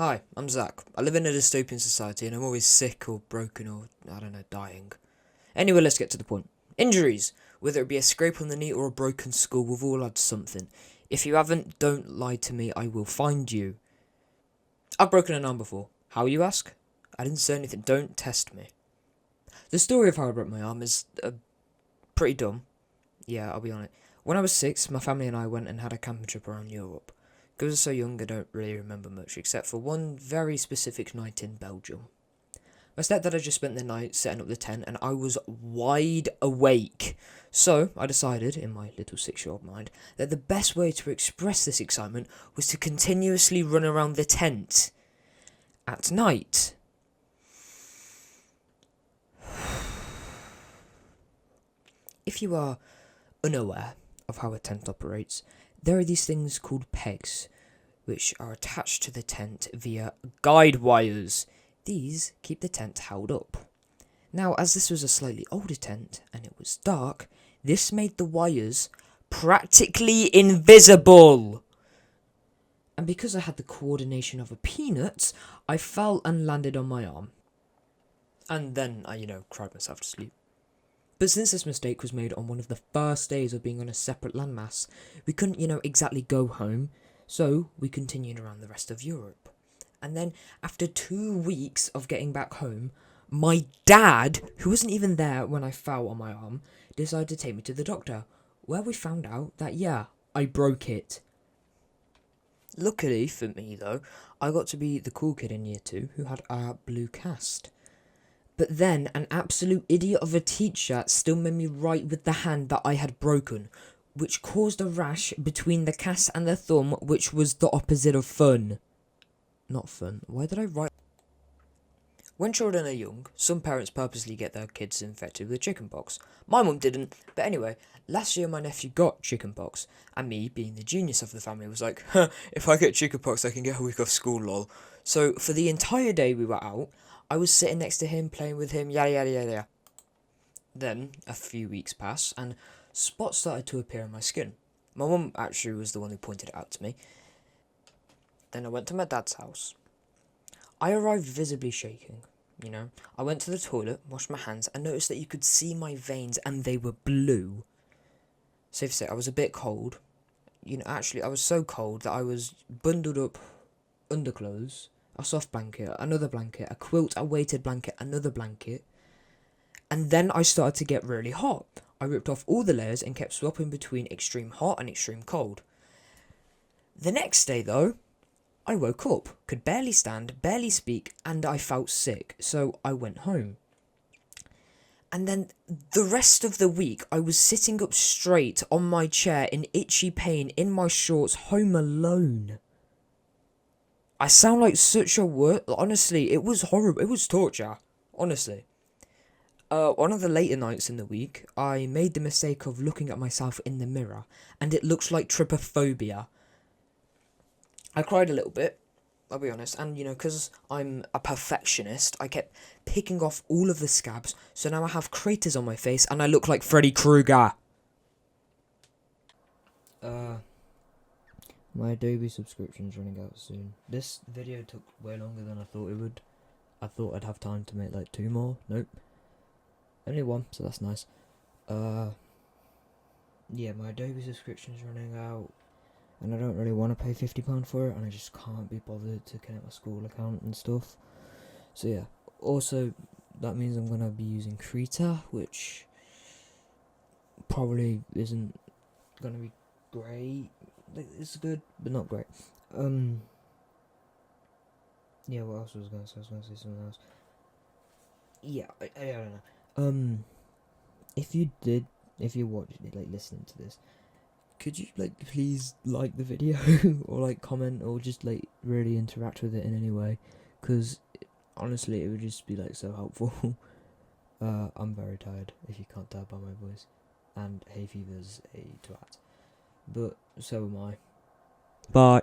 Hi, I'm Zach. I live in a dystopian society and I'm always sick or broken or, I don't know, dying. Anyway, let's get to the point. Injuries. Whether it be a scrape on the knee or a broken skull, we've all had something. If you haven't, don't lie to me, I will find you. I've broken an arm before. How, you ask? I didn't say anything, don't test me. The story of how I broke my arm is pretty dumb. Yeah, I'll be honest. When I was 6, my family and I went and had a camping trip around Europe. Because I was so young, I don't really remember much, except for one very specific night in Belgium. My stepdad had just spent the night setting up the tent, and I was wide awake. So, I decided, in my little 6-year-old mind, that the best way to express this excitement was to continuously run around the tent. At night. If you are unaware of how a tent operates, there are these things called pegs, which are attached to the tent via guide wires. These keep the tent held up. Now, as this was a slightly older tent and it was dark, this made the wires practically invisible. And because I had the coordination of a peanut, I fell and landed on my arm. And then I, cried myself to sleep. But since this mistake was made on one of the first days of being on a separate landmass, we couldn't, exactly go home, so we continued around the rest of Europe. And then, after 2 weeks of getting back home, my dad, who wasn't even there when I fell on my arm, decided to take me to the doctor, where we found out that, I broke it. Luckily for me, though, I got to be the cool kid in year 2 who had a blue cast. But then, an absolute idiot of a teacher still made me write with the hand that I had broken, which caused a rash between the cast and the thumb, which was the opposite of fun. Not fun. Why did I write? When children are young, some parents purposely get their kids infected with chickenpox. My mum didn't, but anyway, last year my nephew got chickenpox, and me, being the genius of the family, was like, if I get chickenpox I can get a week off school, lol. So, for the entire day we were out, I was sitting next to him, playing with him, yada yada yada. Then, a few weeks passed, and spots started to appear on my skin. My mum actually was the one who pointed it out to me. Then I went to my dad's house. I arrived visibly shaking, I went to the toilet, washed my hands, and noticed that you could see my veins and they were blue. Safe to say, I was a bit cold. Actually, I was so cold that I was bundled up underclothes, a soft blanket, another blanket, a quilt, a weighted blanket, another blanket. And then I started to get really hot. I ripped off all the layers and kept swapping between extreme hot and extreme cold. The next day, though, I woke up, could barely stand, barely speak, and I felt sick, so I went home. And then the rest of the week, I was sitting up straight on my chair in itchy pain in my shorts, home alone. I sound like such a word. Honestly, it was horrible. It was torture. Honestly. One of the later nights in the week, I made the mistake of looking at myself in the mirror, and it looked like trypophobia. I cried a little bit, I'll be honest, and because I'm a perfectionist, I kept picking off all of the scabs, so now I have craters on my face, and I look like Freddy Krueger. My Adobe subscription's running out soon. This video took way longer than I thought it would. I thought I'd have time to make like 2 more. Nope. Only 1, so that's nice. Yeah, my Adobe subscription's running out, and I don't really want to pay £50 for it, and I just can't be bothered to connect my school account and stuff. So yeah. Also, that means I'm gonna be using Krita, which probably isn't gonna be great. It's good, but not great. Yeah, what else was I gonna say? I was gonna say something else. Yeah, I don't know. If you watch it, like, listening to this, could you, please like the video, or, comment, or just, really interact with it in any way? Because, honestly, it would just be, so helpful. I'm very tired, if you can't tell by my voice. And hay fever's a twat. But, so am I. Bye.